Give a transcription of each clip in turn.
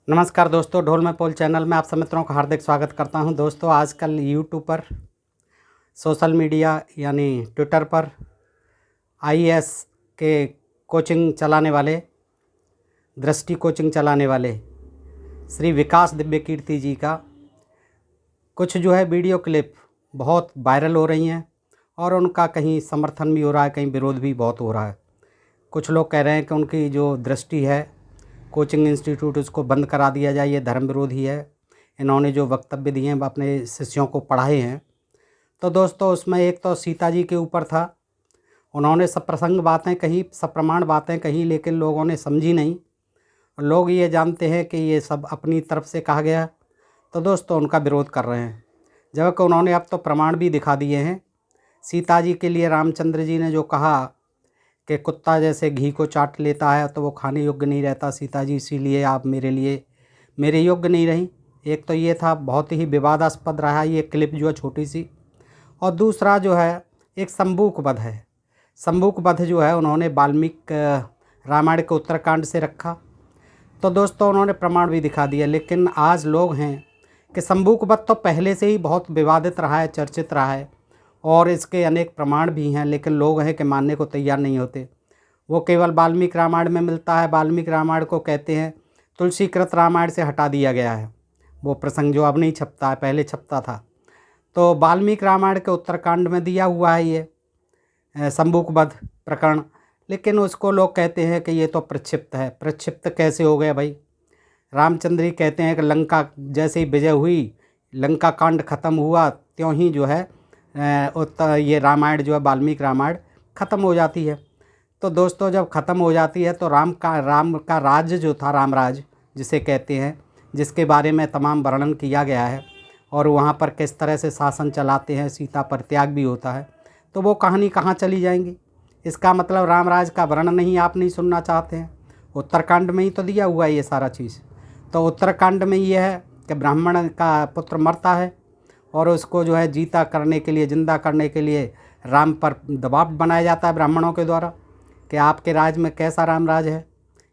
नमस्कार दोस्तों, ढोल में पोल चैनल में आप सब मित्रों का हार्दिक स्वागत करता हूं। दोस्तों, आजकल यूट्यूब पर, सोशल मीडिया यानी ट्विटर पर आईएएस के कोचिंग चलाने वाले, दृष्टि कोचिंग चलाने वाले श्री विकास दिव्य कीर्ति जी का कुछ वीडियो क्लिप बहुत वायरल हो रही हैं और उनका कहीं समर्थन भी हो रहा है, कहीं विरोध भी बहुत हो रहा है। कुछ लोग कह रहे हैं कि उनकी जो दृष्टि है कोचिंग इंस्टीट्यूट उसको बंद करा दिया जाए, ये धर्म विरोधी है। इन्होंने जो वक्तव्य दिए हैं अपने शिष्यों को पढ़ाए हैं। तो दोस्तों, उसमें एक तो सीता जी के ऊपर था, उन्होंने सब प्रसंग बातें कही, सब प्रमाण बातें कही, लेकिन लोगों ने समझी नहीं। लोग ये जानते हैं कि ये सब अपनी तरफ से कहा गया, तो दोस्तों उनका विरोध कर रहे हैं। जबकि उन्होंने अब तो प्रमाण भी दिखा दिए हैं। सीता जी के लिए रामचंद्र जी ने जो कहा कि कुत्ता जैसे घी को चाट लेता है तो वो खाने योग्य नहीं रहता सीता जी, इसीलिए आप मेरे योग्य नहीं रही। एक तो ये था, बहुत ही विवादास्पद रहा ये क्लिप जो है छोटी सी। और दूसरा जो है एक शंबूक वध है। शंबूक वध जो है उन्होंने वाल्मीकि रामायण के उत्तरकांड से रखा। तो दोस्तों उन्होंने प्रमाण भी दिखा दिया, लेकिन आज लोग हैं कि शंबूक वध तो पहले से ही बहुत विवादित रहा है, चर्चित रहा है और इसके अनेक प्रमाण भी हैं, लेकिन लोग हैं कि मानने को तैयार नहीं होते। वो केवल वाल्मीकि रामायण में मिलता है। वाल्मीकि रामायण को कहते हैं तुलसीकृत रामायण से हटा दिया गया है। वो प्रसंग जो अब नहीं छपता है, पहले छपता था। तो वाल्मीकि रामायण के उत्तरकांड में दिया हुआ है ये शंबूक वध प्रकरण, लेकिन उसको लोग कहते हैं कि ये तो प्रक्षिप्त है। प्रक्षिप्त कैसे हो गया भाई? रामचंद्र जी कहते हैं कि लंका जैसे ही विजय हुई, लंका कांड खत्म हुआ, त्यों ही जो है ये रामायण जो है वाल्मीकि रामायण ख़त्म हो जाती है। तो दोस्तों जब ख़त्म हो जाती है तो राम का राज्य जो था, रामराज जिसे कहते हैं, जिसके बारे में तमाम वर्णन किया गया है और वहाँ पर किस तरह से शासन चलाते हैं, सीता परित्याग भी होता है, तो वो कहानी कहाँ चली जाएंगी? इसका मतलब रामराज का वर्णन नहीं आप नहीं सुनना चाहते हैं। उत्तरकांड में ही तो दिया हुआ है ये सारा चीज़। तो उत्तरकांड में ये है कि ब्राह्मण का पुत्र मरता है और उसको जो है जीता करने के लिए, जिंदा करने के लिए राम पर दबाव बनाया जाता है ब्राह्मणों के द्वारा कि आपके राज में कैसा राम राज है,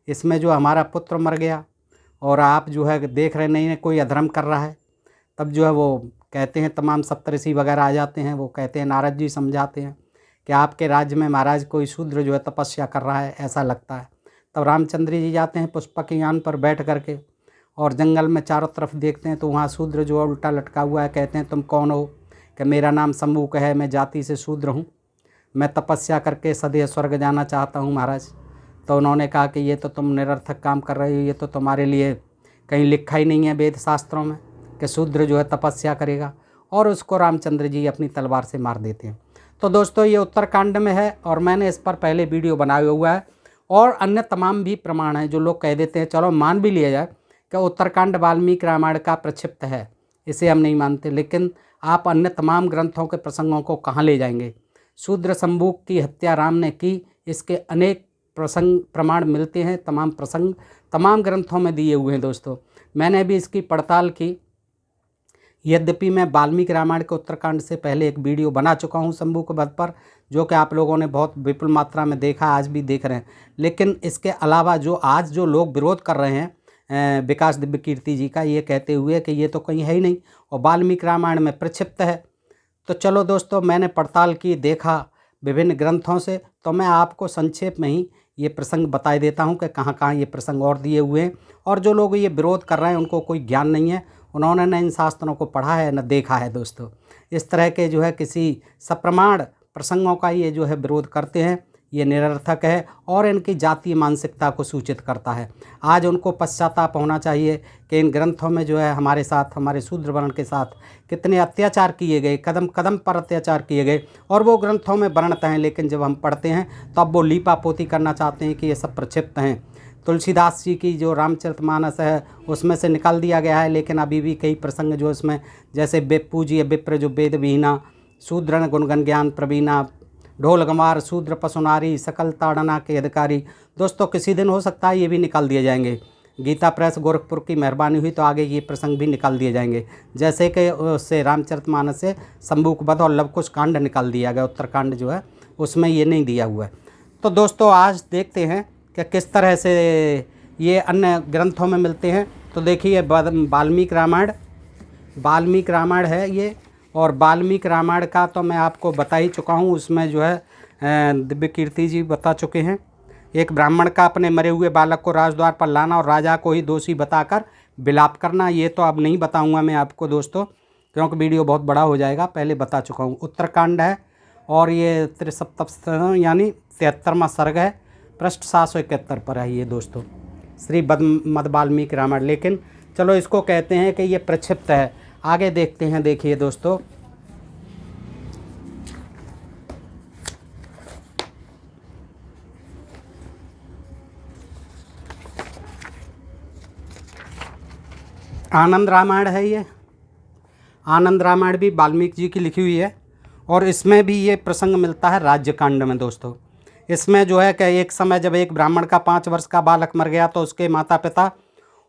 इसमें जो हमारा पुत्र मर गया और आप जो है देख रहे नहीं है कोई अधर्म कर रहा है। तब जो है वो कहते हैं, तमाम सप्तऋषि वगैरह आ जाते हैं, वो कहते हैं, नारद जी समझाते हैं कि आपके राज्य में महाराज कोई शूद्र जो है तपस्या कर रहा है, ऐसा लगता है। तब रामचंद्र जी जाते हैं पुष्पक यान पर बैठ करके और जंगल में चारों तरफ देखते हैं तो वहाँ शूद्र जो है उल्टा लटका हुआ है। कहते हैं तुम कौन हो? कि मेरा नाम शंबूक है, मैं जाति से शूद्र हूँ, मैं तपस्या करके सदैव स्वर्ग जाना चाहता हूँ महाराज। तो उन्होंने कहा कि ये तो तुम निरर्थक काम कर रहे हो, ये तो तुम्हारे लिए कहीं लिखा ही नहीं है वेद शास्त्रों में कि शूद्र जो है तपस्या करेगा। और उसको रामचंद्र जी अपनी तलवार से मार देते हैं। तो दोस्तों ये उत्तरकांड में है और मैंने इस पर पहले वीडियो बनाया हुआ है और अन्य तमाम भी प्रमाण हैं। जो लोग कह देते हैं, चलो मान भी लिया जाए कि उत्तरकांड वाल्मीकि रामायण का प्रक्षिप्त है, इसे हम नहीं मानते, लेकिन आप अन्य तमाम ग्रंथों के प्रसंगों को कहाँ ले जाएंगे? शूद्र शंबूक की हत्या राम ने की, इसके अनेक प्रमाण मिलते हैं। तमाम प्रसंग तमाम ग्रंथों में दिए हुए हैं। दोस्तों मैंने भी इसकी पड़ताल की, यद्यपि मैं वाल्मीकि रामायण के उत्तरकांड से पहले एक वीडियो बना चुका हूं शंबूक वध पर, जो कि आप लोगों ने बहुत विपुल मात्रा में देखा, आज भी देख रहे हैं। लेकिन इसके अलावा जो आज जो लोग विरोध कर रहे हैं विकास दिव्य कीर्ति जी का, ये कहते हुए कि ये तो कहीं है ही नहीं और वाल्मीकि रामायण में प्रक्षिप्त है। तो चलो दोस्तों, मैंने पड़ताल की, देखा विभिन्न ग्रंथों से, तो मैं आपको संक्षेप में ही ये प्रसंग बता देता हूँ कि कहाँ कहाँ ये प्रसंग और दिए हुए हैं। और जो लोग ये विरोध कर रहे हैं उनको कोई ज्ञान नहीं है, उन्होंने न इन शास्त्रों को पढ़ा है न देखा है। दोस्तों इस तरह के जो है किसी सप्रमाण प्रसंगों का ये जो है विरोध करते हैं, ये निरर्थक है और इनकी जातीय मानसिकता को सूचित करता है। आज उनको पश्चाताप होना चाहिए कि इन ग्रंथों में जो है हमारे साथ, हमारे शूद्र वर्ण के साथ कितने अत्याचार किए गए, कदम कदम पर अत्याचार किए गए और वो ग्रंथों में वर्णित हैं। लेकिन जब हम पढ़ते हैं तो अब वो लीपापोती करना चाहते हैं कि ये सब प्रक्षिप्त हैं। तुलसीदास जी की जो रामचरितमानस है उसमें से निकाल दिया गया है, लेकिन अभी भी कई प्रसंग जो इसमें, जैसे पूज्य विप्र जो वेद विहीना, शूद्रन गुणगन ज्ञान प्रवीणा, ढोल गंवार शूद्र पशुनारी, सकल ताड़ना के अधिकारी। दोस्तों किसी दिन हो सकता है ये भी निकाल दिए जाएंगे। गीता प्रेस गोरखपुर की मेहरबानी हुई तो आगे ये प्रसंग भी निकाल दिए जाएंगे, जैसे कि उससे रामचरितमानस से शंबूक वध और लवकुश कांड निकाल दिया गया। उत्तरकांड जो है उसमें ये नहीं दिया हुआ है। तो दोस्तों आज देखते हैं कि किस तरह से ये अन्य ग्रंथों में मिलते हैं तो देखिए वाल्मीकि रामायण है ये। और वाल्मीकि रामायण का तो मैं आपको बता ही चुका हूँ, उसमें जो है दिव्य कीर्ति जी बता चुके हैं। एक ब्राह्मण का अपने मरे हुए बालक को राजद्वार पर लाना और राजा को ही दोषी बताकर विलाप करना, ये तो अब नहीं बताऊंगा मैं आपको दोस्तों, क्योंकि वीडियो बहुत बड़ा हो जाएगा, पहले बता चुका हूँ। उत्तरकांड है और ये 73 यानी 73वां सर्ग है, पृष्ठ 771 पर है ये दोस्तों, श्री मद वाल्मीकि रामायण। लेकिन चलो इसको कहते हैं कि ये प्रक्षिप्त है, आगे देखते हैं। देखिए दोस्तों, आनंद रामायण है ये। आनंद रामायण भी वाल्मीकि जी की लिखी हुई है और इसमें भी ये प्रसंग मिलता है राज्यकांड में दोस्तों। इसमें जो है कि एक समय जब एक ब्राह्मण का 5 वर्ष का बालक मर गया तो उसके माता पिता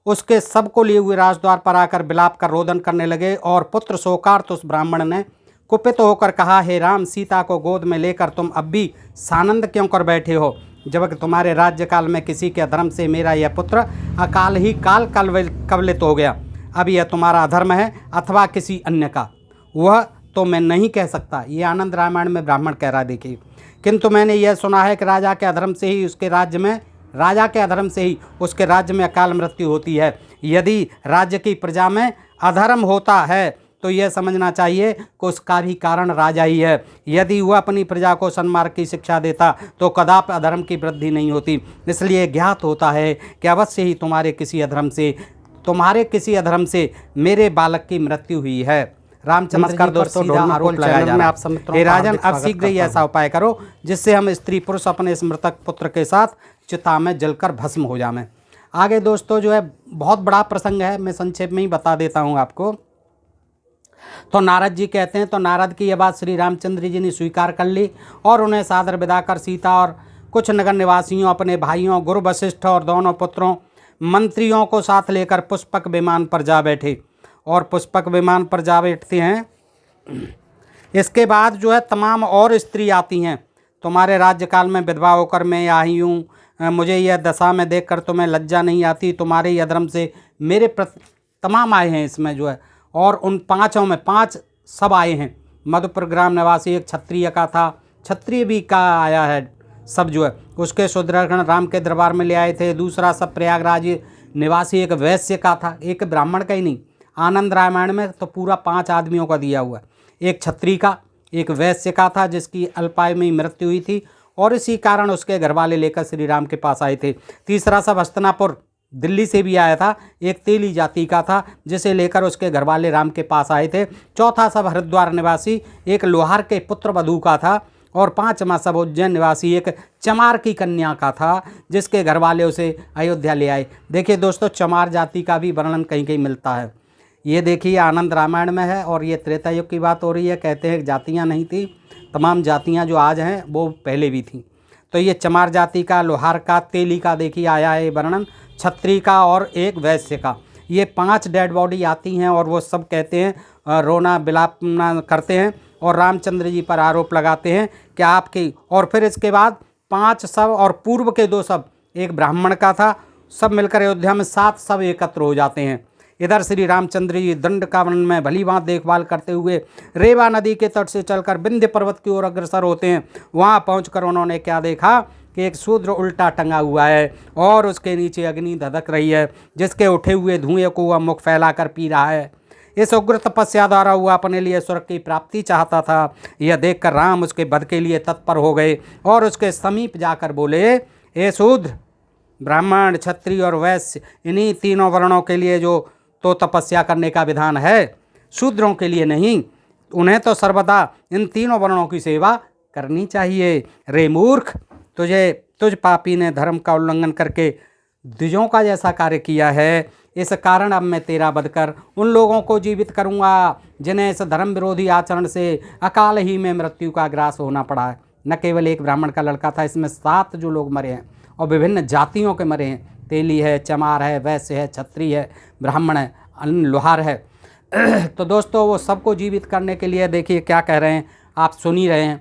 उसके सबको लिए हुए राजद्वार पर आकर विलाप कर रोदन करने लगे। और पुत्र शोकार्त उस ब्राह्मण ने कुपित होकर कहा, हे राम, सीता को गोद में लेकर तुम अब भी सानंद क्यों कर बैठे हो, जबकि तुम्हारे राज्यकाल में किसी के अधर्म से मेरा यह पुत्र अकाल ही काल कवलित हो गया। अब यह तुम्हारा अधर्म है अथवा किसी अन्य का, वह तो मैं नहीं कह सकता। ये आनंद रामायण में ब्राह्मण कह रहा है। देखिए, किंतु मैंने यह सुना है कि राजा के अधर्म से ही उसके राज्य में अकाल मृत्यु होती है। यदि राज्य की प्रजा में अधर्म होता है तो यह समझना चाहिए कि उसका भी कारण राजा ही है। यदि वह अपनी प्रजा को सन्मार्ग की शिक्षा देता तो कदापि अधर्म की वृद्धि नहीं होती। इसलिए ज्ञात होता है कि अवश्य ही तुम्हारे किसी अधर्म से मेरे बालक की मृत्यु हुई है। रामचंद्र दोस्तों आरोप लगाया जा रहा है। हे राजन, अब शीघ्र ही ऐसा उपाय करो जिससे हम स्त्री पुरुष अपने इस मृतक पुत्र के साथ चिता में जलकर भस्म हो जाएं। आगे दोस्तों जो है बहुत बड़ा प्रसंग है, मैं संक्षेप में ही बता देता हूँ आपको। तो नारद जी कहते हैं, तो नारद की यह बात श्री रामचंद्र जी ने स्वीकार कर ली और उन्हें सादर विदा कर सीता और कुछ नगर निवासियों, अपने भाइयों गुरु वशिष्ठ और दोनों पुत्रों मंत्रियों को साथ लेकर पुष्पक विमान पर जा बैठे। और पुष्पक विमान पर जा बैठते हैं। इसके बाद जो है तमाम और स्त्री आती हैं, तुम्हारे राज्यकाल में विधवा होकर मैं आई हूँ, मुझे यह दशा में देखकर तुम्हें लज्जा नहीं आती, तुम्हारे यह धर्म से मेरे प्रति तमाम आए हैं इसमें जो है। और उन 5 में 5 सब आए हैं। मधुपुर ग्राम निवासी एक क्षत्रिय का था, क्षत्रिय भी का आया है सब जो है, उसके शूद्रगण राम के दरबार में ले आए थे। दूसरा सब प्रयागराज निवासी एक वैश्य का था, एक ब्राह्मण का ही नहीं। आनंद रामायण में तो पूरा 5 आदमियों का दिया हुआ है। एक क्षत्रिय का, एक वैश्य का था जिसकी अल्पायु में मृत्यु हुई थी और इसी कारण उसके घरवाले लेकर श्री राम के पास आए थे। तीसरा सब हस्तिनापुर दिल्ली से भी आया था, एक तेली जाति का था जिसे लेकर उसके घरवाले राम के पास आए थे। चौथा सब हरिद्वार निवासी एक लोहार के पुत्र वधू का था। और 5वां सब उज्जैन निवासी एक चमार की कन्या का था जिसके घरवाले उसे अयोध्या ले आए। देखिए दोस्तों, चमार जाति का भी वर्णन कहीं कहीं मिलता है। ये देखिए आनंद रामायण में है और ये त्रेता युग की बात हो रही है। कहते हैं जातियाँ नहीं थी, तमाम जातियाँ जो आज हैं वो पहले भी थी। तो ये चमार जाति का, लोहार का, तेली का देखिए आया है वर्णन, क्षत्रिय का और एक वैश्य का। ये 5 डेड बॉडी आती हैं और वो सब कहते हैं रोना विलाप करते हैं और रामचंद्र जी पर आरोप लगाते हैं कि आपकी। और फिर इसके बाद 5 सब और पूर्व के 2 सब, एक ब्राह्मण का था, सब मिलकर अयोध्या में 7 सब एकत्र हो जाते हैं। इधर श्री रामचंद्र जी दंड कावन में भली भांति देखभाल करते हुए रेवा नदी के तट से चलकर विंध्य पर्वत की ओर अग्रसर होते हैं। वहाँ पहुँचकर उन्होंने क्या देखा कि एक शूद्र उल्टा टंगा हुआ है और उसके नीचे अग्नि धधक रही है, जिसके उठे हुए धुएं को वह मुख फैलाकर पी रहा है। इस उग्र तपस्या द्वारा वह अपने लिए स्वर्ग की प्राप्ति चाहता था। यह देखकर राम उसके वध के लिए तत्पर हो गए और उसके समीप जाकर बोले, हे शूद्र, ब्राह्मण, क्षत्रिय और वैश्य, इन्हीं तीनों वर्णों के लिए जो तो तपस्या करने का विधान है, शूद्रों के लिए नहीं। उन्हें तो सर्वदा इन तीनों वर्णों की सेवा करनी चाहिए। रे मूर्ख, तुझ पापी ने धर्म का उल्लंघन करके द्विजों का जैसा कार्य किया है। इस कारण अब मैं तेरा वध कर उन लोगों को जीवित करूंगा जिन्हें इस धर्म विरोधी आचरण से अकाल ही में मृत्यु का ग्रास होना पड़ा है। न केवल एक ब्राह्मण का लड़का था, इसमें 7 जो लोग मरे हैं और विभिन्न जातियों के मरे हैं। तेली है, चमार है, वैश्य है, क्षत्रिय है, ब्राह्मण है, लोहार है। तो दोस्तों वो सबको जीवित करने के लिए देखिए क्या कह रहे हैं, आप सुन ही रहे हैं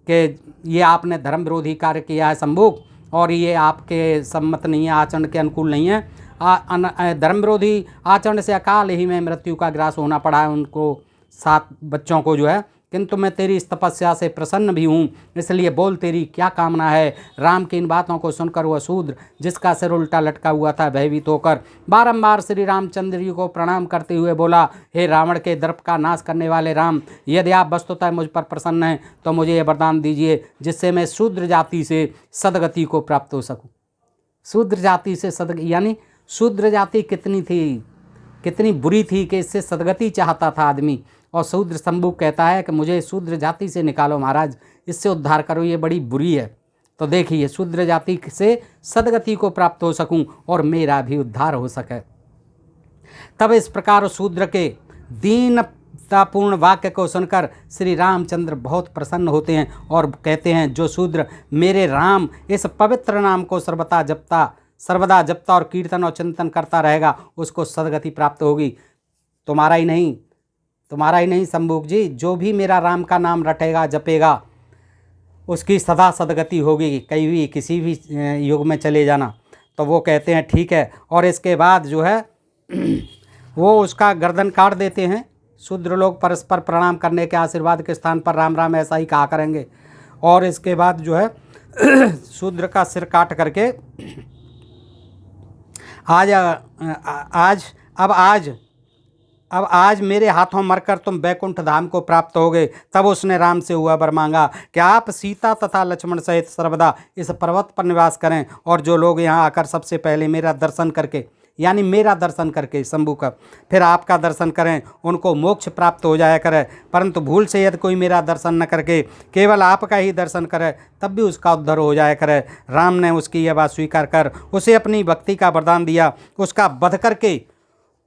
कि ये आपने धर्म विरोधी कार्य किया है शंभु, और ये आपके सम्मत नहीं है, आचरण के अनुकूल नहीं है। धर्म विरोधी आचरण से अकाल ही में मृत्यु का ग्रास होना पड़ा है उनको, 7 बच्चों को जो है। किंतु मैं तेरी इस तपस्या से प्रसन्न भी हूँ, इसलिए बोल तेरी क्या कामना है। राम की इन बातों को सुनकर वह शूद्र, जिसका सिर उल्टा लटका हुआ था, भयभीत होकर बारंबार श्री रामचंद्र जी को प्रणाम करते हुए बोला, हे रावण के दर्प का नाश करने वाले राम, यदि आप वस्तुतः मुझ पर प्रसन्न हैं तो मुझे यह वरदान दीजिए जिससे मैं शूद्र जाति से सदगति को प्राप्त हो सकूँ। शूद्र जाति से सदगति, यानी शूद्र जाति कितनी थी, कितनी बुरी थी कि इससे सदगति चाहता था आदमी। और शूद्र शंभू कहता है कि मुझे शूद्र जाति से निकालो महाराज, इससे उद्धार करो, ये बड़ी बुरी है। तो देखिए, शूद्र जाति से सदगति को प्राप्त हो सकूं और मेरा भी उद्धार हो सके। तब इस प्रकार शूद्र के दीनतापूर्ण वाक्य को सुनकर श्री रामचंद्र बहुत प्रसन्न होते हैं और कहते हैं, जो शूद्र मेरे राम इस पवित्र नाम को सर्वदा जपता और कीर्तन और चिंतन करता रहेगा, उसको सदगति प्राप्त होगी। तुम्हारा ही नहीं शंभुक जी, जो भी मेरा राम का नाम रटेगा जपेगा उसकी सदा सदगति होगी, कहीं भी किसी भी युग में चले जाना। तो वो कहते हैं ठीक है। और इसके बाद जो है वो उसका गर्दन काट देते हैं। शूद्र लोग परस्पर प्रणाम करने के आशीर्वाद के स्थान पर राम राम ऐसा ही कहा करेंगे। और इसके बाद जो है शूद्र का सिर काट करके अब आज मेरे हाथों मरकर तुम बैकुंठ धाम को प्राप्त होगे। तब उसने राम से हुआ वर मांगा कि आप सीता तथा लक्ष्मण सहित सर्वदा इस पर्वत पर निवास करें, और जो लोग यहाँ आकर सबसे पहले मेरा दर्शन करके, यानी मेरा दर्शन करके शंभू का, फिर आपका दर्शन करें, उनको मोक्ष प्राप्त हो जाया करे। परंतु भूल से यदि कोई मेरा दर्शन न करके केवल आपका ही दर्शन करे, तब भी उसका उद्धार हो जाया करे। राम ने उसकी यह बात स्वीकार कर उसे अपनी भक्ति का वरदान दिया। उसका वध करके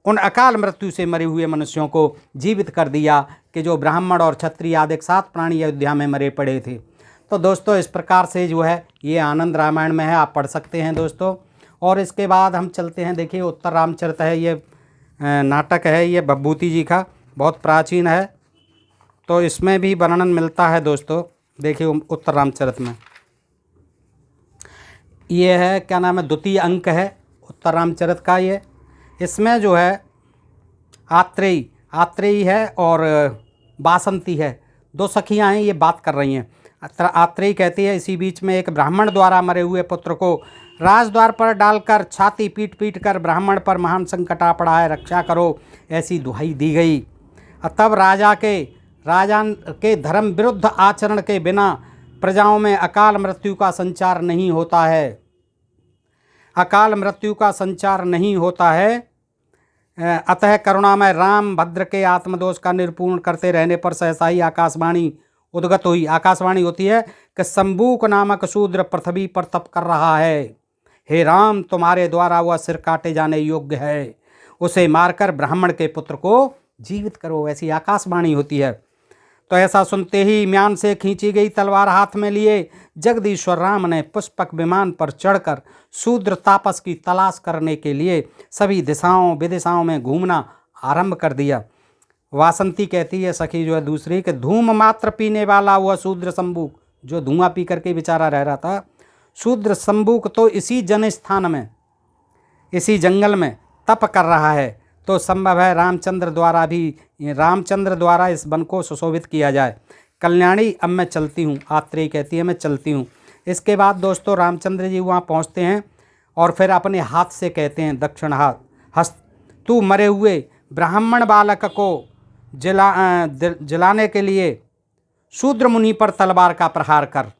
उन अकाल मृत्यु से मरे हुए मनुष्यों को जीवित कर दिया कि जो ब्राह्मण और क्षत्रिय आदि 7 प्राणी अयोध्या में मरे पड़े थे। तो दोस्तों, इस प्रकार से जो है ये आनंद रामायण में है, आप पढ़ सकते हैं दोस्तों। और इसके बाद हम चलते हैं, देखिए उत्तर रामचरित है, ये नाटक है, ये भभूति जी का, बहुत प्राचीन है। तो इसमें भी वर्णन मिलता है दोस्तों। देखिए उत्तर रामचरित में ये है, क्या नाम है, 2वां अंक है उत्तर रामचरित का। ये इसमें जो है आत्रेयी है और बासंती है, 2 सखियाँ हैं, ये बात कर रही हैं। आत्रेयी कहती है, इसी बीच में एक ब्राह्मण द्वारा मरे हुए पुत्र को राजद्वार पर डालकर छाती पीट कर ब्राह्मण पर महान संकट आ पड़ा है, रक्षा करो, ऐसी दुहाई दी गई। तब राजा के धर्म विरुद्ध आचरण के बिना प्रजाओं में अकाल मृत्यु का संचार नहीं होता है। अकाल मृत्यु का संचार नहीं होता है। अतः करुणामय राम भद्र के आत्मदोष का निरूपण करते रहने पर सहसा ही आकाशवाणी उद्गत हुई। आकाशवाणी होती है कि शंभूक नामक शूद्र पृथ्वी पर तप कर रहा है। हे राम, तुम्हारे द्वारा वह सिर काटे जाने योग्य है, उसे मारकर ब्राह्मण के पुत्र को जीवित करो, ऐसी आकाशवाणी होती है। तो ऐसा सुनते ही म्यान से खींची गई तलवार हाथ में लिए जगदीश्वर राम ने पुष्पक विमान पर चढ़कर शूद्र तापस की तलाश करने के लिए सभी दिशाओं विदिशाओं में घूमना आरंभ कर दिया। वासंती कहती है, सखी जो है दूसरी, कि धूम मात्र पीने वाला हुआ शूद्र शंभूक, जो धुआं पी करके बेचारा रह रहा था, शूद्र शंभूक तो इसी जन स्थान में, इसी जंगल में तप कर रहा है। तो संभव है रामचंद्र द्वारा इस वन को सुशोभित किया जाए। कल्याणी, अब मैं चलती हूँ। आत्रेयी कहती है, मैं चलती हूँ। इसके बाद दोस्तों रामचंद्र जी वहाँ पहुँचते हैं और फिर अपने हाथ से कहते हैं, दक्षिण हाथ हस्त, तू मरे हुए ब्राह्मण बालक को जलाने के लिए शूद्र मुनि पर तलवार का प्रहार कर।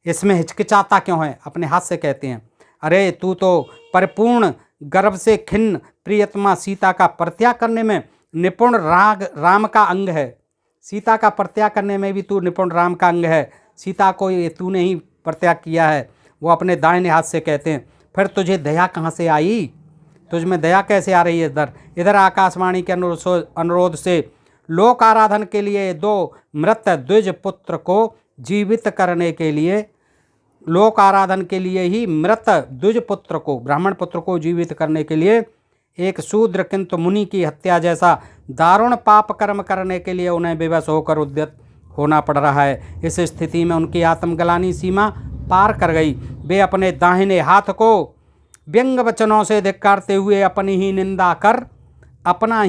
इसमें हिचकिचाता क्यों है? अपने हाथ से कहते हैं, अरे तू तो परिपूर्ण गर्भ से खिन्न प्रियतमा सीता का परित्याग करने में निपुण राम का अंग है। सीता का परित्याग करने में भी तू निपुण राम का अंग है। सीता को ये तूने ही परित्याग किया है। वो अपने दाहिने हाथ से कहते हैं, फिर तुझे दया कहाँ से आई? तुझ में दया कैसे आ रही है? इधर आकाशवाणी के अनुरोध से लोक आराधन के लिए 2 मृत द्विज पुत्र को जीवित करने के लिए, लोक आराधन के लिए ही मृत द्विज पुत्र को, ब्राह्मण पुत्र को जीवित करने के लिए एक शूद्र किंतु मुनि की हत्या जैसा दारुण पाप कर्म करने के लिए उन्हें विवश होकर उद्यत होना पड़ रहा है। इस स्थिति में उनकी आत्मग्लानि सीमा पार कर गई। वे अपने दाहिने हाथ को व्यंग वचनों से धिक्कारते हुए अपनी ही निंदा कर अपना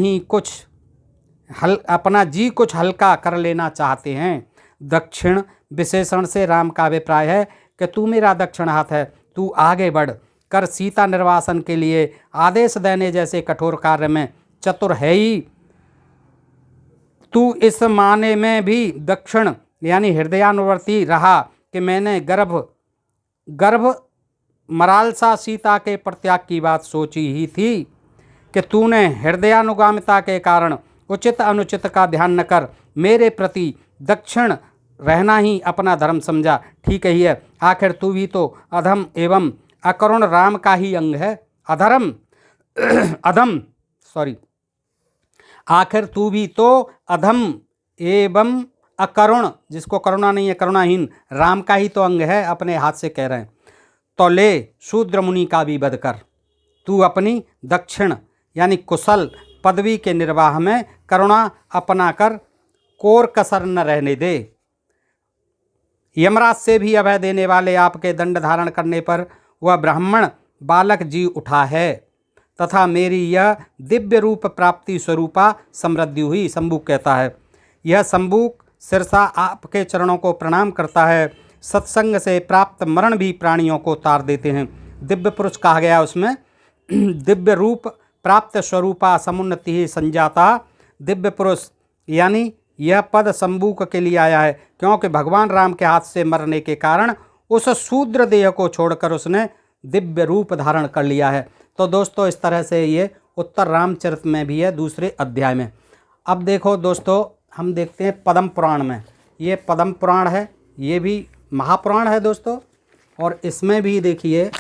जी कुछ हल्का कर लेना चाहते हैं। दक्षिण विशेषण से राम का अभिप्राय है कि तू मेरा दक्षिण हाथ है, तू आगे बढ़ कर सीता निर्वासन के लिए आदेश देने जैसे कठोर कार्य में चतुर है ही। तू इस माने में भी दक्षिण यानी हृदयानुवर्ती रहा कि मैंने गर्भ मरालसा सीता के प्रत्याग की बात सोची ही थी कि तूने हृदयानुगामिता के कारण उचित अनुचित का ध्यान न कर मेरे प्रति दक्षिण रहना ही अपना धर्म समझा। ठीक ही है, आखिर तू भी तो अधम एवं अकरुण राम का ही अंग है। आखिर तू भी तो अधम एवं अकरुण, जिसको करुणा नहीं है, करुणाहीन राम का ही तो अंग है, अपने हाथ से कह रहे हैं। तो ले शूद्र मुनि का भी वध कर, तू अपनी दक्षिण यानी कुशल पदवी के निर्वाह में करुणा अपना कर कोर कसर न रहने दे। यमराज से भी अभय देने वाले आपके दंड धारण करने पर वह ब्राह्मण बालक जी उठा है तथा मेरी यह दिव्य रूप प्राप्ति स्वरूपा समृद्धि हुई। शंबुक कहता है, यह शंबुक सिरसा आपके चरणों को प्रणाम करता है। सत्संग से प्राप्त मरण भी प्राणियों को तार देते हैं। दिव्य पुरुष कहा गया उसमें, दिव्य रूप प्राप्त स्वरूपा समुन्नति ही संजाता। दिव्य पुरुष यानी यह पद शंबुक के लिए आया है क्योंकि भगवान राम के हाथ से मरने के कारण उस शूद्र देह को छोड़कर उसने दिव्य रूप धारण कर लिया है। तो दोस्तों इस तरह से ये उत्तर रामचरित में भी है, दूसरे अध्याय में। अब देखो दोस्तों, हम देखते हैं पद्म पुराण में। ये पद्म पुराण है, ये भी महापुराण है दोस्तों, और इसमें भी देखिए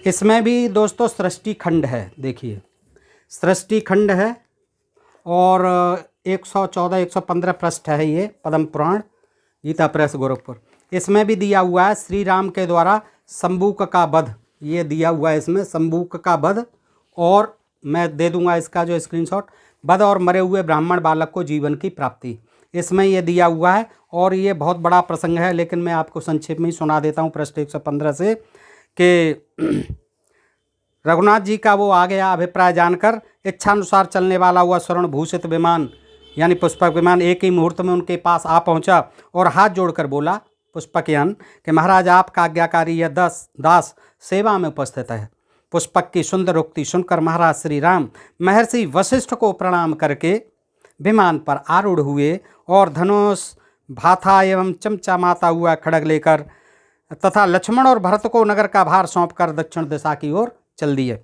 इसमें भी दोस्तों सृष्टि खंड है। देखिए सृष्टि खंड है और 114-115 पृष्ठ है ये पद्म पुराण, गीता प्रेस गोरखपुर। इसमें भी दिया हुआ है श्री राम के द्वारा शंबुक का वध, ये दिया हुआ है इसमें शंबुक का वध, और मैं दे दूंगा इसका जो स्क्रीनशॉट, वध और मरे हुए ब्राह्मण बालक को जीवन की प्राप्ति, इसमें ये दिया हुआ है। और ये बहुत बड़ा प्रसंग है, लेकिन मैं आपको संक्षेप में ही सुना देता हूँ पृष्ठ 115 से कि रघुनाथ जी का वो आ गया अभिप्राय जानकर इच्छानुसार चलने वाला हुआ स्वर्ण भूषित विमान यानी पुष्पक विमान एक ही मुहूर्त में उनके पास आ पहुंचा और हाथ जोड़कर बोला, पुष्पकयान, कि महाराज आपका आज्ञाकारी यह दास सेवा में उपस्थित है। पुष्पक की सुंदर उक्ति सुनकर महाराज श्री राम महर्षि वशिष्ठ को प्रणाम करके विमान पर आरूढ़ हुए और धनुष भाथा एवं चमचमाता हुआ खड़ग लेकर तथा लक्ष्मण और भरत को नगर का भार सौंपकर दक्षिण दिशा की ओर चल दिए।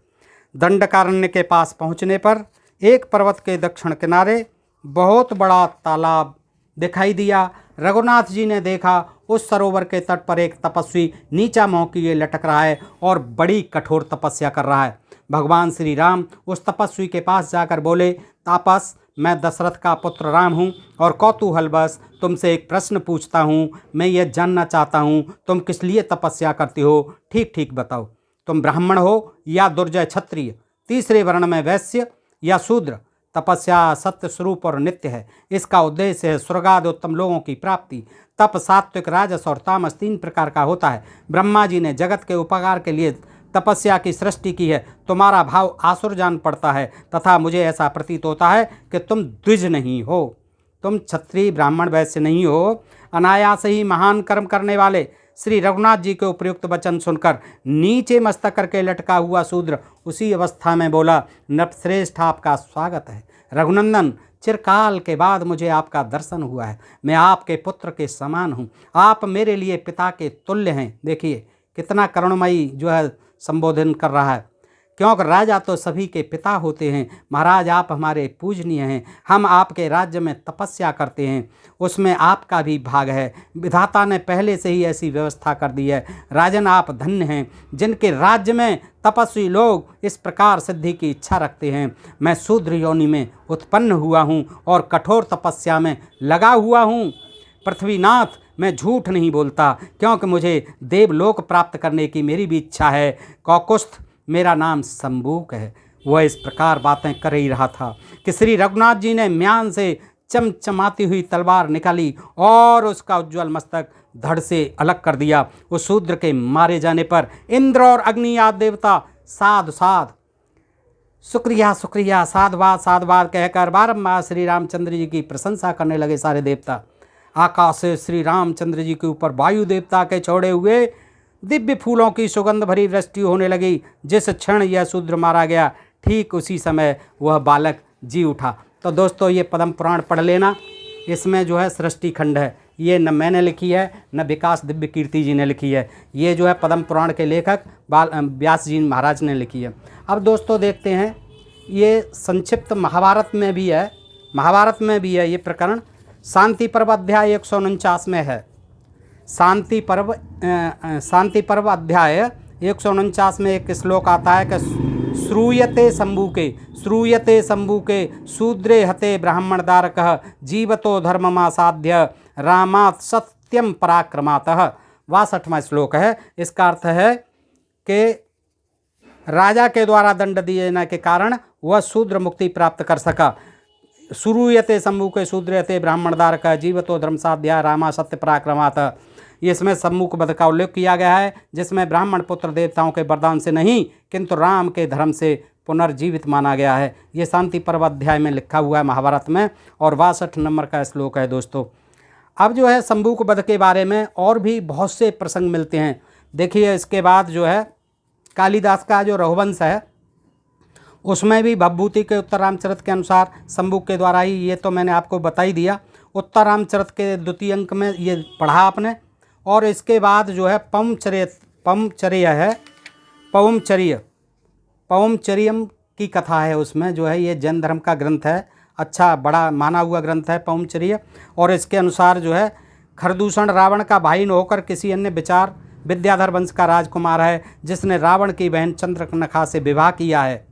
दंडकारण्य के पास पहुंचने पर एक पर्वत के दक्षिण किनारे बहुत बड़ा तालाब दिखाई दिया। रघुनाथ जी ने देखा उस सरोवर के तट पर एक तपस्वी नीचा मुँह किए लटक रहा है और बड़ी कठोर तपस्या कर रहा है। भगवान श्री राम उस तपस्वी के पास जाकर बोले, तापस, मैं दशरथ का पुत्र राम हूँ और कौतूहलवश तुमसे एक प्रश्न पूछता हूँ। मैं यह जानना चाहता हूँ तुम किस लिए तपस्या करते हो, ठीक ठीक बताओ। तुम ब्राह्मण हो या दुर्जय क्षत्रिय, तीसरे वर्ण में वैश्य या शूद्र? तपस्या सत्य स्वरूप और नित्य है। इसका उद्देश्य है स्वर्गादि उत्तम लोगों की प्राप्ति। तप सात्विक, राजस और तामस 3 प्रकार का होता है। ब्रह्मा जी ने जगत के उपकार के लिए तपस्या की सृष्टि की है। तुम्हारा भाव आसुर जान पड़ता है तथा मुझे ऐसा प्रतीत होता है कि तुम द्विज नहीं हो, तुम क्षत्रिय ब्राह्मण वैश्य नहीं हो। अनायास ही महान कर्म करने वाले श्री रघुनाथ जी के उपयुक्त वचन सुनकर नीचे मस्तक करके लटका हुआ शूद्र उसी अवस्था में बोला, नृपश्रेष्ठ, आपका स्वागत है। रघुनंदन, चिरकाल के बाद मुझे आपका दर्शन हुआ है। मैं आपके पुत्र के समान हूँ, आप मेरे लिए पिता के तुल्य हैं। देखिए कितना करुणमयी जो है संबोधन कर रहा है, क्योंकि राजा तो सभी के पिता होते हैं। महाराज आप हमारे पूजनीय हैं, हम आपके राज्य में तपस्या करते हैं, उसमें आपका भी भाग है। विधाता ने पहले से ही ऐसी व्यवस्था कर दी है। राजन आप धन्य हैं जिनके राज्य में तपस्वी लोग इस प्रकार सिद्धि की इच्छा रखते हैं। मैं शूद्र योनि में उत्पन्न हुआ हूँ और कठोर तपस्या में लगा हुआ हूँ। पृथ्वीनाथ, मैं झूठ नहीं बोलता, क्योंकि मुझे देवलोक प्राप्त करने की मेरी भी इच्छा है। कौकुस्थ मेरा नाम शंबुक है। वह इस प्रकार बातें कर ही रहा था कि श्री रघुनाथ जी ने म्यान से चमचमाती हुई तलवार निकाली और उसका उज्ज्वल मस्तक धड़ से अलग कर दिया। उस शूद्र के मारे जाने पर इंद्र और अग्नि आदि देवता साधु साध शुक्रिया शुक्रिया साधुवाद साधुवाद कहकर बारम्बार श्री रामचंद्र जी की प्रशंसा करने लगे सारे देवता। आकाश से श्री रामचंद्र जी के ऊपर वायु देवता के छोड़े हुए दिव्य फूलों की सुगंध भरी वृष्टि होने लगी। जिस क्षण यह शूद्र मारा गया ठीक उसी समय वह बालक जी उठा। तो दोस्तों ये पद्म पुराण पढ़ लेना, इसमें जो है सृष्टि खंड है, ये न मैंने लिखी है न विकास दिव्य कीर्ति जी ने लिखी है, ये जो है पद्म पुराण के लेखक व्यास जी महाराज ने लिखी है। अब दोस्तों देखते हैं, ये संक्षिप्त महाभारत में भी है, महाभारत में भी है ये प्रकरण। शांति पर्व अध्याय 149 में है। शांति पर्व अध्याय 149 में एक श्लोक आता है कि श्रूयते शंभु के शूद्रे हते ब्राह्मण दारकः जीवतो धर्ममासाध्य रामात् सत्यम पराक्रमातः। 62वां श्लोक है। इसका अर्थ है कि राजा के द्वारा दंड दिए जाने के कारण वह शूद्र मुक्ति प्राप्त कर सका। श्रूयते शंभु के शूद्रयते ब्राह्मण दारकः जीवतो धर्मसाध्या रामा सत्य पराक्रमातः। इसमें सम्मुख वध का उल्लेख किया गया है, जिसमें ब्राह्मण पुत्र देवताओं के वरदान से नहीं किंतु राम के धर्म से पुनर्जीवित माना गया है। ये शांति पर्व अध्याय में लिखा हुआ है महाभारत में, और 62 नंबर का श्लोक है दोस्तों। अब जो है सम्मुख वध के बारे में और भी बहुत से प्रसंग मिलते हैं। देखिए इसके बाद जो है कालिदास का जो रघुवंश है उसमें भी भवभूति के उत्तर रामचरित के अनुसार सम्मुख के द्वारा ही, ये तो मैंने आपको बता ही दिया, उत्तर रामचरित के द्वितीय अंक में ये पढ़ा आपने। और इसके बाद जो है पवमचर्यम की कथा है, उसमें जो है ये जैन धर्म का ग्रंथ है, अच्छा बड़ा माना हुआ ग्रंथ है पवमचर्य। और इसके अनुसार जो है खरदूषण रावण का भाई न होकर किसी अन्य विचार विद्याधर वंश का राजकुमार है, जिसने रावण की बहन चंद्रनखा से विवाह किया है।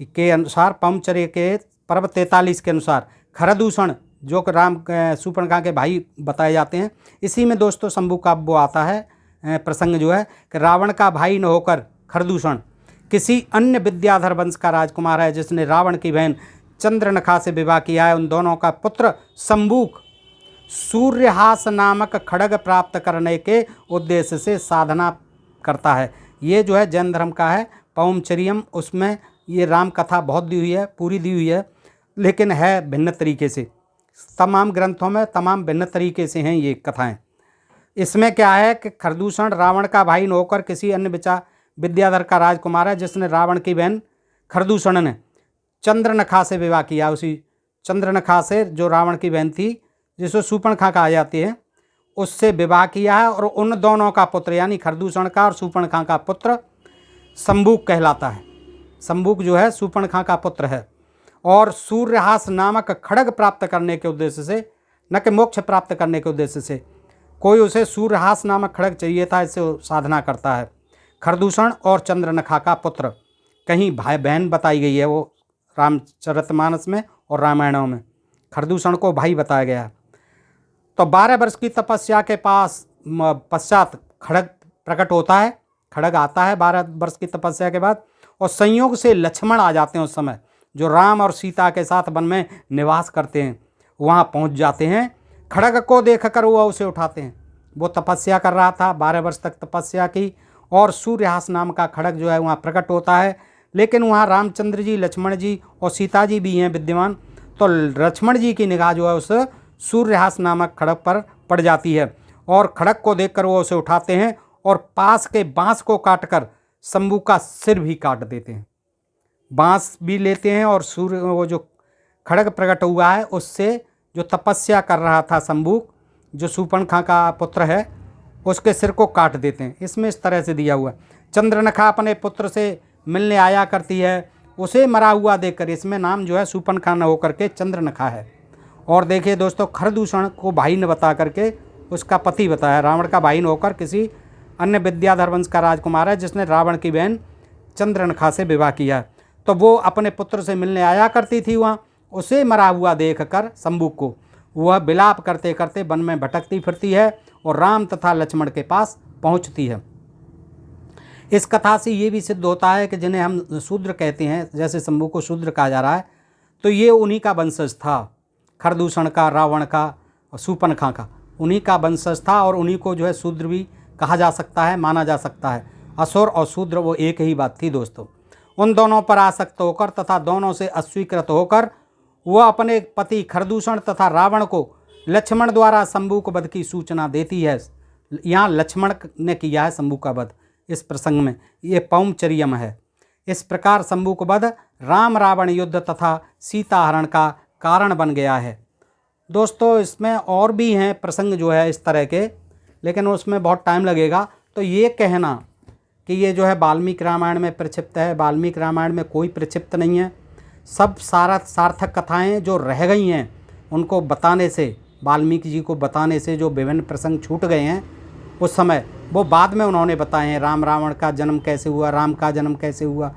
के अनुसार पवमचर्य के पर्व 43 के अनुसार खरदूषण जो कि राम शूर्पणखा के भाई बताए जाते हैं। इसी में दोस्तों शंभु का वो आता है प्रसंग जो है कि रावण का भाई न होकर खरदूषण किसी अन्य विद्याधर वंश का राजकुमार है, जिसने रावण की बहन चंद्रनखा से विवाह किया है। उन दोनों का पुत्र शंभुक सूर्यहास नामक खड्ग प्राप्त करने के उद्देश्य से साधना करता है। ये जो है जैन धर्म का है पवमचर्यम, उसमें ये राम कथा बहुत दी हुई है, पूरी दी हुई है, लेकिन है भिन्न तरीके से। तमाम ग्रंथों में तमाम भिन्न तरीके से हैं ये कथाएं। इसमें क्या है कि खरदूषण रावण का भाई न होकर किसी अन्य विद्याधर का राजकुमार है, जिसने रावण की बहन खरदूषण ने चंद्रनखा से विवाह किया। उसी चंद्रनखा से जो रावण की बहन थी, जिसको शूर्पणखा कहा जाती है, उससे विवाह किया है। और उन दोनों का पुत्र यानी खरदूषण का और शूर्पणखा का पुत्र शंभुक कहलाता है। शंभुक जो है शूर्पणखा का पुत्र है। और सूर्यहास नामक खड्ग प्राप्त करने के उद्देश्य से, न कि मोक्ष प्राप्त करने के उद्देश्य से, कोई उसे सूर्यहास नामक खड्ग चाहिए था, इससे साधना करता है। खरदूषण और चंद्रनखा का पुत्र, कहीं भाई बहन बताई गई है वो रामचरितमानस में और रामायणों में खरदूषण को भाई बताया गया है। तो 12 वर्ष की तपस्या के पश्चात खड्ग प्रकट होता है, खड्ग आता है 12 वर्ष की तपस्या के बाद। और संयोग से लक्ष्मण आ जाते हैं उस समय, जो राम और सीता के साथ वन में निवास करते हैं, वहाँ पहुँच जाते हैं। खड्ग को देखकर वो उसे उठाते हैं। वो तपस्या कर रहा था, 12 वर्ष तक तपस्या की, और सूर्यहास नाम का खड्ग जो है वहाँ प्रकट होता है। लेकिन वहाँ रामचंद्र जी, लक्ष्मण जी और सीता जी भी हैं विद्यमान। तो लक्ष्मण जी की निगाह जो है उस सूर्यहास नामक खड्ग पर पड़ जाती है, और खड्ग को देखकर वो उसे उठाते हैं और पास के बाँस को काटकर शंभु का सिर भी काट देते हैं। बाँस भी लेते हैं और सूर्य वो जो खड्ग प्रकट हुआ है उससे जो तपस्या कर रहा था शंभु, जो शूर्पणखा का पुत्र है, उसके सिर को काट देते हैं। इसमें इस तरह से दिया हुआ है। चंद्रनखा अपने पुत्र से मिलने आया करती है, उसे मरा हुआ देखकर, इसमें नाम जो है शूर्पणखा न होकर के चंद्रनखा है। और देखिए दोस्तों, खरदूषण को भाई ने बता करके उसका पति बताया, रावण का भाई न होकर किसी अन्य विद्याधर वंश का राजकुमार है, जिसने रावण की बहन चंद्रनखा से विवाह किया। तो वो अपने पुत्र से मिलने आया करती थी वहाँ, उसे मरा हुआ देखकर शंभु को वह विलाप करते करते वन में भटकती फिरती है और राम तथा लक्ष्मण के पास पहुँचती है। इस कथा से ये भी सिद्ध होता है कि जिन्हें हम शूद्र कहते हैं, जैसे शंभु को शूद्र कहा जा रहा है, तो ये उन्हीं का वंशज था। खरदूषण का, रावण का और शूर्पणखा का, उन्हीं का वंशज था और उन्हीं को जो है शूद्र भी कहा जा सकता है, माना जा सकता है। असुर और शूद्र वो एक ही बात थी दोस्तों। उन दोनों पर आसक्त होकर तथा दोनों से अस्वीकृत होकर वह अपने पति खरदूषण तथा रावण को लक्ष्मण द्वारा शंभू को वध की सूचना देती है। यहाँ लक्ष्मण ने किया है शंभू का वध इस प्रसंग में, ये पौमचर्यम है। इस प्रकार शंभू को वध राम रावण युद्ध तथा सीता हरण का कारण बन गया है। दोस्तों इसमें और भी हैं प्रसंग जो है इस तरह के, लेकिन उसमें बहुत टाइम लगेगा। तो ये कहना कि ये जो है वाल्मीकि रामायण में प्रक्षिप्त है, वाल्मीकि रामायण में कोई प्रक्षिप्त नहीं है। सब सार्थक कथाएं जो रह गई हैं उनको बताने से, वाल्मीकि जी को बताने से जो विभिन्न प्रसंग छूट गए हैं उस समय, वो बाद में उन्होंने बताए हैं। राम रावण का जन्म कैसे हुआ, राम का जन्म कैसे हुआ,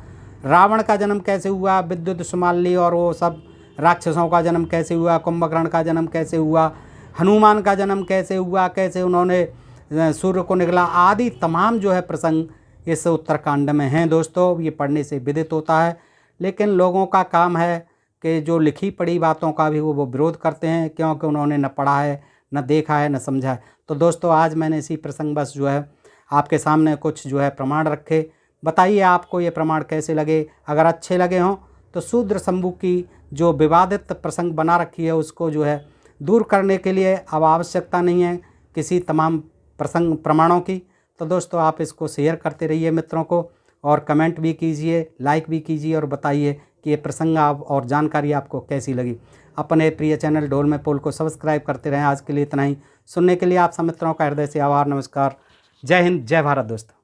रावण का जन्म कैसे हुआ, विद्युत सुमाली और वो सब राक्षसों का जन्म कैसे हुआ, कुंभकर्ण का जन्म कैसे हुआ, हनुमान का जन्म कैसे हुआ, कैसे उन्होंने सूर्य को निगला, आदि तमाम जो है प्रसंग इस उत्तरकांड में हैं दोस्तों। ये पढ़ने से विदित होता है, लेकिन लोगों का काम है कि जो लिखी पढ़ी बातों का भी वो विरोध करते हैं, क्योंकि उन्होंने न पढ़ा है, न देखा है, न समझा है। तो दोस्तों आज मैंने इसी प्रसंग बस जो है आपके सामने कुछ जो है प्रमाण रखे। बताइए आपको ये प्रमाण कैसे लगे। अगर अच्छे लगे हों तो शूद्र शंभू की जो विवादित प्रसंग बना रखी है उसको जो है दूर करने के लिए अब आवश्यकता नहीं है किसी तमाम प्रसंग प्रमाणों की। तो दोस्तों आप इसको शेयर करते रहिए मित्रों को, और कमेंट भी कीजिए, लाइक भी कीजिए, और बताइए कि ये प्रसंग आप और जानकारी आपको कैसी लगी। अपने प्रिय चैनल ढोल में पोल को सब्सक्राइब करते रहें। आज के लिए इतना ही। सुनने के लिए आप सब मित्रों का हृदय से आभार। नमस्कार, जय हिंद, जय भारत दोस्तों।